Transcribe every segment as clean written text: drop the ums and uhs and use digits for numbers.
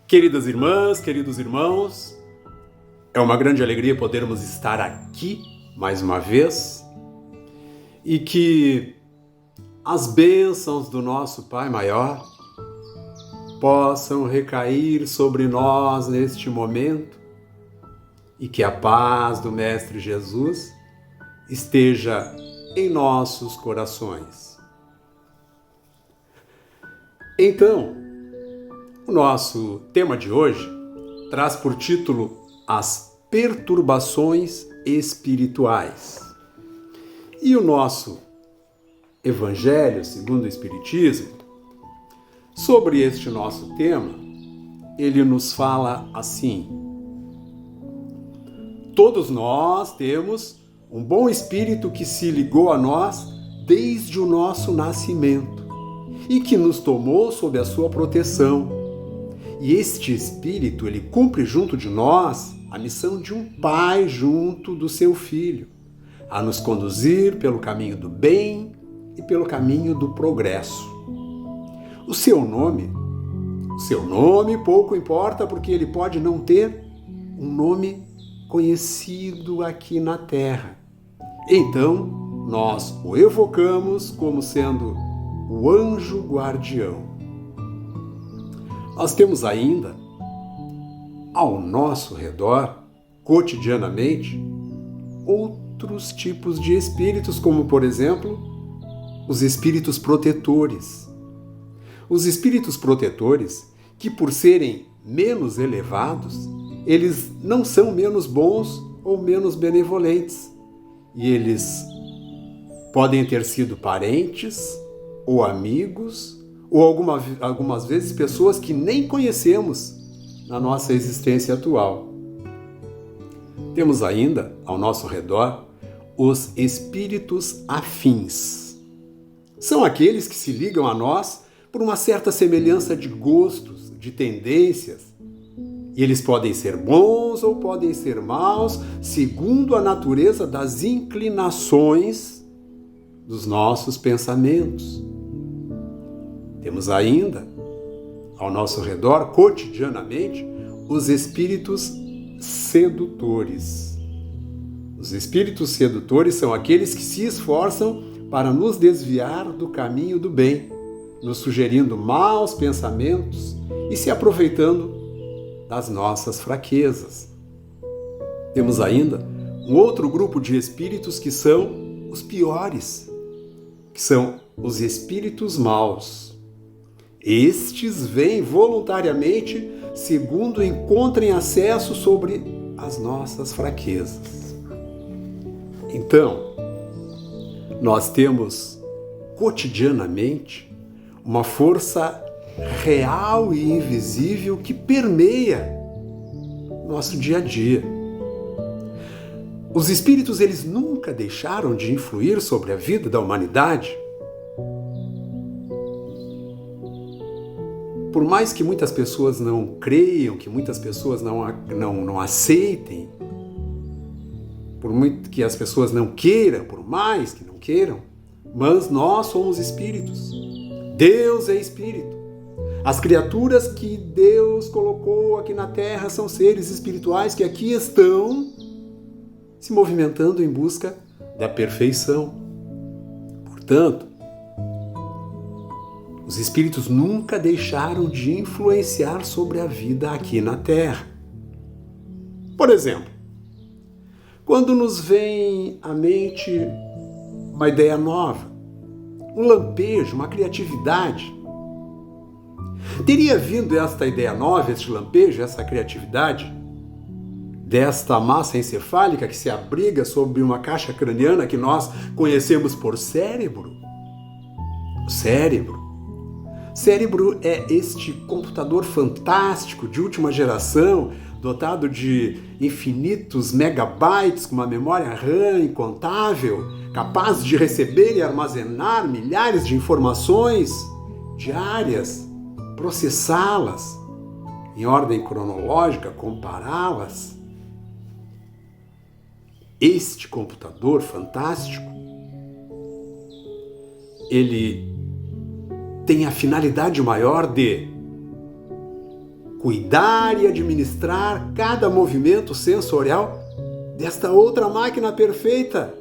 Queridas irmãs, queridos irmãos, é uma grande alegria podermos estar aqui mais uma vez e que as bênçãos do nosso Pai Maior possam recair sobre nós neste momento e que a paz do Mestre Jesus esteja em nossos corações. Então, o nosso tema de hoje traz por título As Perturbações Espirituais. E o nosso Evangelho segundo o Espiritismo, sobre este nosso tema, ele nos fala assim: todos nós temos um bom espírito que se ligou a nós desde o nosso nascimento e que nos tomou sob a sua proteção. E este espírito, ele cumpre junto de nós a missão de um pai junto do seu filho, a nos conduzir pelo caminho do bem e pelo caminho do progresso. O seu nome pouco importa, porque ele pode não ter um nome conhecido aqui na Terra. Então, nós o evocamos como sendo o anjo guardião. Nós temos ainda, ao nosso redor, cotidianamente, outros tipos de espíritos, como, por exemplo, os espíritos protetores. Os espíritos protetores, que por serem menos elevados, eles não são menos bons ou menos benevolentes. E eles podem ter sido parentes ou amigos, ou algumas vezes pessoas que nem conhecemos na nossa existência atual. Temos ainda, ao nosso redor, os espíritos afins. São aqueles que se ligam a nós por uma certa semelhança de gostos, de tendências. E eles podem ser bons ou podem ser maus, segundo a natureza das inclinações dos nossos pensamentos. Temos ainda, ao nosso redor, cotidianamente, os espíritos sedutores. Os espíritos sedutores são aqueles que se esforçam para nos desviar do caminho do bem, nos sugerindo maus pensamentos e se aproveitando das nossas fraquezas. Temos ainda um outro grupo de espíritos que são os piores, que são os espíritos maus. Estes vêm voluntariamente segundo encontrem acesso sobre as nossas fraquezas. Então, nós temos cotidianamente uma força real e invisível que permeia nosso dia a dia. Os espíritos, eles nunca deixaram de influir sobre a vida da humanidade. Por mais que muitas pessoas não creiam, que muitas pessoas não aceitem, por muito que as pessoas não queiram, por mais que não queiram, mas nós somos espíritos. Deus é espírito. As criaturas que Deus colocou aqui na Terra são seres espirituais que aqui estão se movimentando em busca da perfeição. Portanto, os espíritos nunca deixaram de influenciar sobre a vida aqui na Terra. Por exemplo, quando nos vem à mente uma ideia nova, um lampejo, uma criatividade, teria vindo esta ideia nova, este lampejo, essa criatividade, desta massa encefálica que se abriga sobre uma caixa craniana que nós conhecemos por cérebro? O cérebro é este computador fantástico de última geração, dotado de infinitos megabytes, com uma memória RAM incontável, capaz de receber e armazenar milhares de informações diárias, processá-las em ordem cronológica, compará-las. Este computador fantástico, ele tem a finalidade maior de cuidar e administrar cada movimento sensorial desta outra máquina perfeita,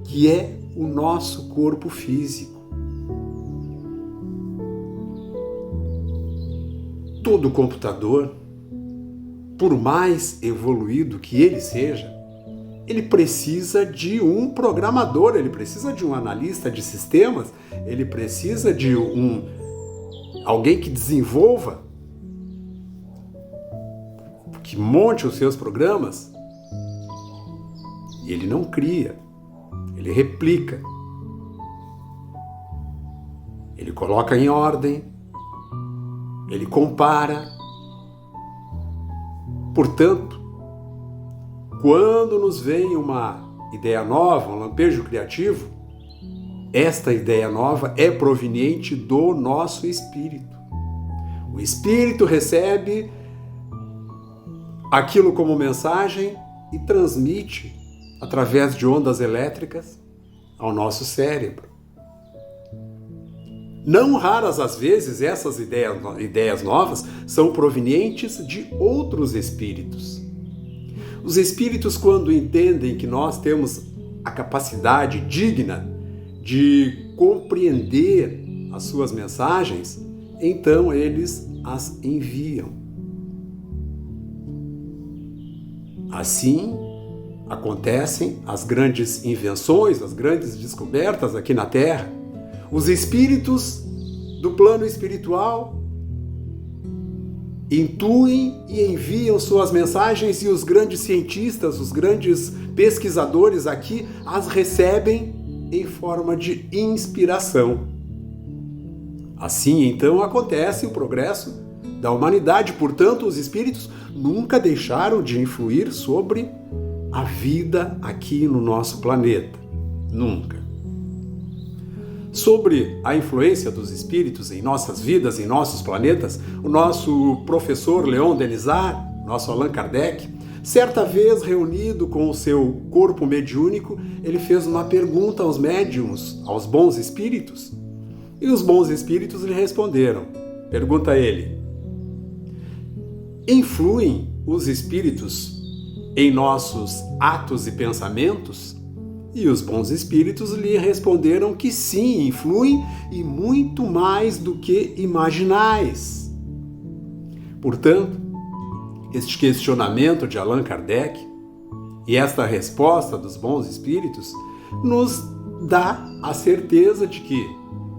que é o nosso corpo físico. Todo computador, por mais evoluído que ele seja, ele precisa de um programador, ele precisa de um analista de sistemas, ele precisa de alguém que desenvolva, que monte os seus programas. E ele não cria, ele replica, ele coloca em ordem, ele compara. Portanto, quando nos vem uma ideia nova, um lampejo criativo, esta ideia nova é proveniente do nosso espírito. O espírito recebe aquilo como mensagem e transmite através de ondas elétricas ao nosso cérebro. Não raras as vezes essas ideias novas são provenientes de outros espíritos. Os espíritos, quando entendem que nós temos a capacidade digna de compreender as suas mensagens, então eles as enviam. Assim, acontecem as grandes invenções, as grandes descobertas aqui na Terra. Os espíritos do plano espiritual intuem e enviam suas mensagens e os grandes cientistas, os grandes pesquisadores aqui as recebem em forma de inspiração. Assim, então, acontece o progresso da humanidade. Portanto, os espíritos nunca deixaram de influir sobre a vida aqui no nosso planeta. Nunca. Sobre a influência dos espíritos em nossas vidas, em nossos planetas, o nosso professor Leon Denisard, nosso Allan Kardec, certa vez reunido com o seu corpo mediúnico, ele fez uma pergunta aos médiuns, aos bons espíritos, e os bons espíritos lhe responderam. Pergunta ele: influem os espíritos em nossos atos e pensamentos? E os bons espíritos lhe responderam que sim, influem e muito mais do que imaginais. Portanto, este questionamento de Allan Kardec e esta resposta dos bons espíritos nos dá a certeza de que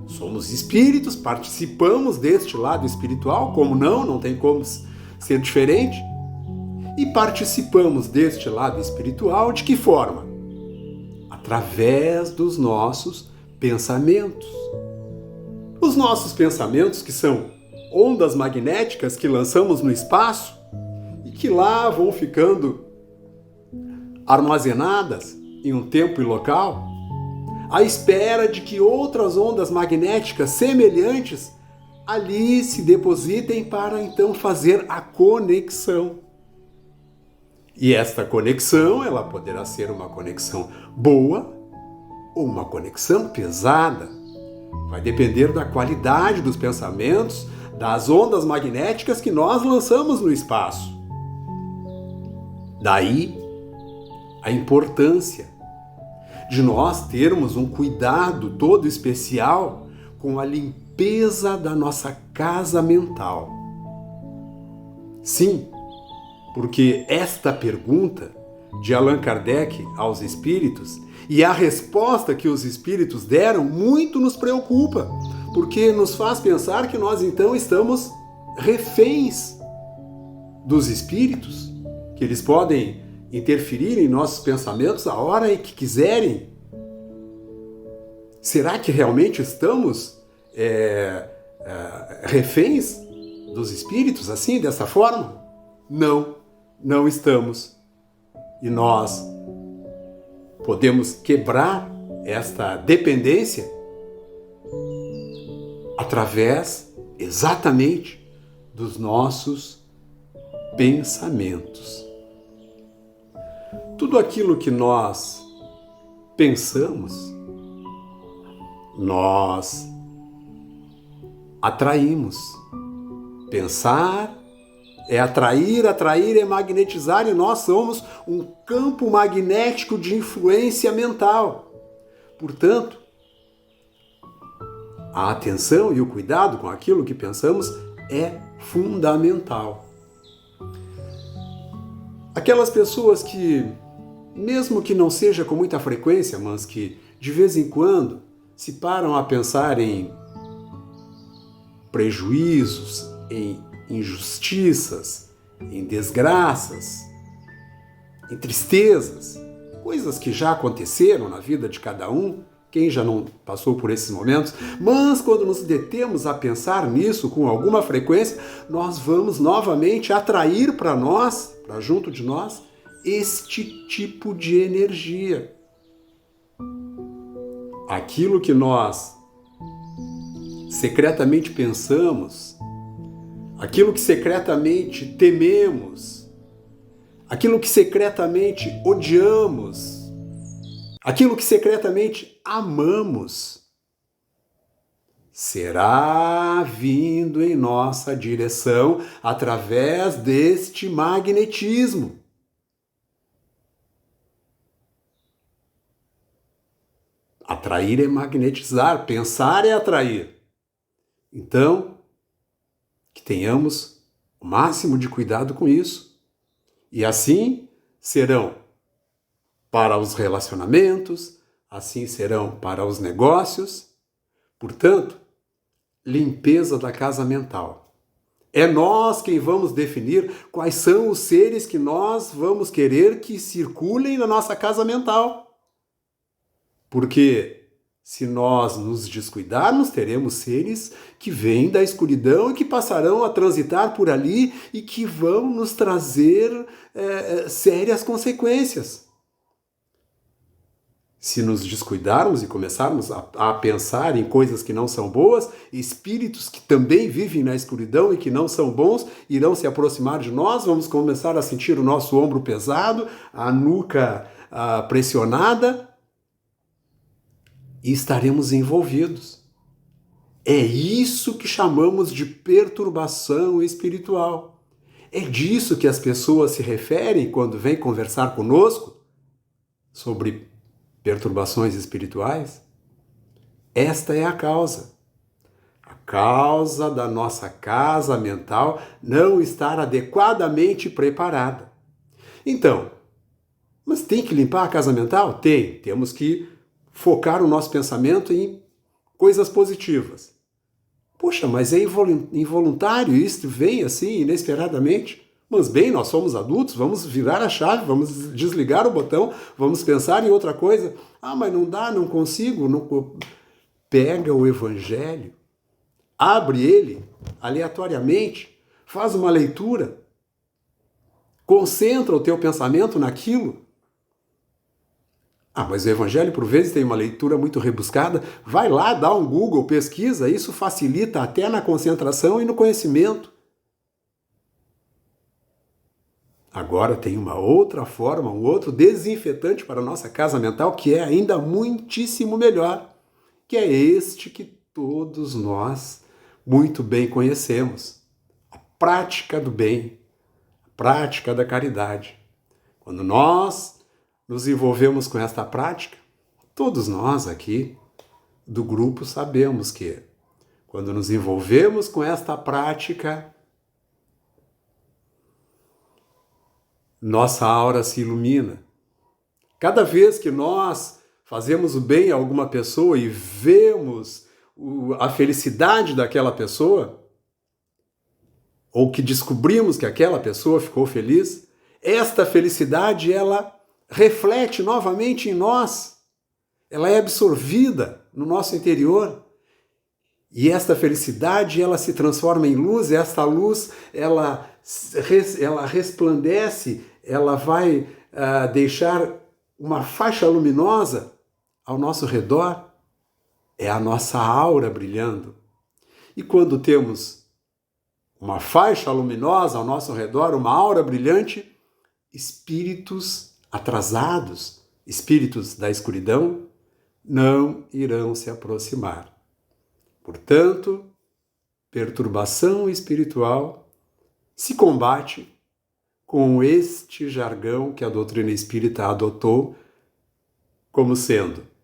somos espíritos, participamos deste lado espiritual, como não tem como ser diferente, e participamos deste lado espiritual de que forma? Através dos nossos pensamentos. Os nossos pensamentos, que são ondas magnéticas que lançamos no espaço e que lá vão ficando armazenadas em um tempo e local, à espera de que outras ondas magnéticas semelhantes ali se depositem para então fazer a conexão. E esta conexão, ela poderá ser uma conexão boa ou uma conexão pesada. Vai depender da qualidade dos pensamentos, das ondas magnéticas que nós lançamos no espaço. Daí a importância de nós termos um cuidado todo especial com a limpeza da nossa casa mental. Sim, porque esta pergunta de Allan Kardec aos espíritos e a resposta que os espíritos deram muito nos preocupa, porque nos faz pensar que nós então estamos reféns dos espíritos, que eles podem interferir em nossos pensamentos a hora em que quiserem. Será que realmente estamos reféns dos espíritos assim, dessa forma? Não estamos. E nós podemos quebrar esta dependência através exatamente dos nossos pensamentos. Tudo aquilo que nós pensamos, nós atraímos. Pensar É atrair, atrair é magnetizar, e nós somos um campo magnético de influência mental. Portanto, a atenção e o cuidado com aquilo que pensamos é fundamental. Aquelas pessoas que, mesmo que não seja com muita frequência, mas que de vez em quando se param a pensar em prejuízos, em injustiças, em desgraças, em tristezas, coisas que já aconteceram na vida de cada um, quem já não passou por esses momentos, mas quando nos detemos a pensar nisso com alguma frequência, nós vamos novamente atrair para nós, para junto de nós, este tipo de energia. Aquilo que nós secretamente pensamos, aquilo que secretamente tememos, aquilo que secretamente odiamos, aquilo que secretamente amamos, será vindo em nossa direção através deste magnetismo. Atrair é magnetizar, pensar é atrair. Então, que tenhamos o máximo de cuidado com isso. E assim serão para os relacionamentos, assim serão para os negócios. Portanto, limpeza da casa mental. É nós quem vamos definir quais são os seres que nós vamos querer que circulem na nossa casa mental. Porque se nós nos descuidarmos, teremos seres que vêm da escuridão e que passarão a transitar por ali e que vão nos trazer sérias consequências. Se nos descuidarmos e começarmos a pensar em coisas que não são boas, espíritos que também vivem na escuridão e que não são bons irão se aproximar de nós, vamos começar a sentir o nosso ombro pesado, a nuca pressionada, e estaremos envolvidos. É isso que chamamos de perturbação espiritual. É disso que as pessoas se referem quando vêm conversar conosco sobre perturbações espirituais. Esta é a causa. A causa da nossa casa mental não estar adequadamente preparada. Então, mas tem que limpar a casa mental? Tem. Temos que focar o nosso pensamento em coisas positivas. Poxa, mas é involuntário, isso vem assim, inesperadamente. Mas bem, nós somos adultos, vamos virar a chave, vamos desligar o botão, vamos pensar em outra coisa. Ah, mas não dá, não consigo. Não... Pega o Evangelho, abre ele aleatoriamente, faz uma leitura, concentra o teu pensamento naquilo. Ah, mas o Evangelho, por vezes, tem uma leitura muito rebuscada. Vai lá, dá um Google, pesquisa, isso facilita até na concentração e no conhecimento. Agora tem uma outra forma, um outro desinfetante para a nossa casa mental, que é ainda muitíssimo melhor, que é este que todos nós muito bem conhecemos. A prática do bem, a prática da caridade. Quando nós nos envolvemos com esta prática, todos nós aqui do grupo sabemos que quando nos envolvemos com esta prática, nossa aura se ilumina. Cada vez que nós fazemos o bem a alguma pessoa e vemos a felicidade daquela pessoa, ou que descobrimos que aquela pessoa ficou feliz, esta felicidade, ela reflete novamente em nós, ela é absorvida no nosso interior, e esta felicidade ela se transforma em luz, e esta luz ela resplandece, ela vai deixar uma faixa luminosa ao nosso redor, é a nossa aura brilhando. E quando temos uma faixa luminosa ao nosso redor, uma aura brilhante, espíritos atrasados, espíritos da escuridão, não irão se aproximar. Portanto, perturbação espiritual se combate com este jargão que a doutrina espírita adotou como sendo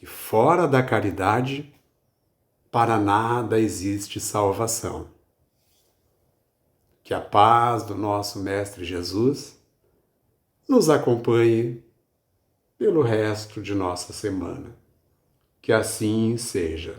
que fora da caridade, para nada existe salvação. Que a paz do nosso Mestre Jesus nos acompanhe pelo resto de nossa semana. Que assim seja.